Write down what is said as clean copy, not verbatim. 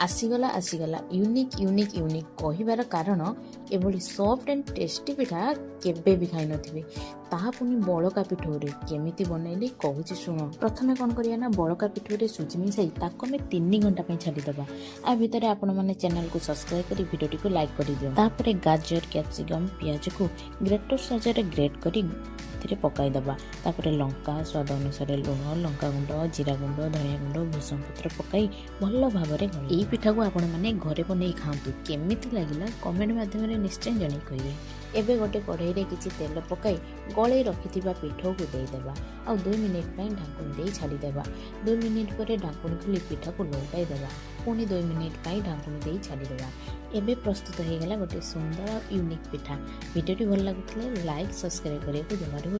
आसीगला आसीगला unique unique unique कहबार कारण एभली soft and tasty पिठा केबे भी खाई नथिबे ताहा पुनी बड़का पिठौरे केमिति बनैली कहूची सुनो। प्रथमे कौन करिया ना बड़का पिठौरे सुजी मिसाई ताको में 3 घंटा पे छाड़ी दबा। आ भितर आपण माने चैनल को सब्सक्राइब करी वीडियो को लाइक करी दियो। तापरे गाजर कैप्सिकम प्याज को ग्रेटर साइज ग्रेट करी पकाई दबा। तापरे लंका स्वाद अनुसार लुण लंका गुंड जीरा गुंड धनिया गुंड भूसंग पत्र पकाई भल भाव में पिठा को आपण मैंने घरे बन खातु केमिति लगिला कमेंट माध्यम निश्चय जन कहे। एबे गोटे कढ़ई रे किछि तेल पकाई गले रखिथिबा पिठा को देदेबा आ 2 मिनिट पई ढाकुन दे छाड़ी देबा। 2 मिनिट परे ढाकुन खुली पिठा को लौटाई देबा पुणी 2 मिनिट पई ढाकुन दे छाड़ी देबा। एबे प्रस्तुत हो गला गोटे सुंदर यूनिक पिठा। वीडियो भल लागुଥିଲେ लाइक सब्सक्राइब करिया को जमारू।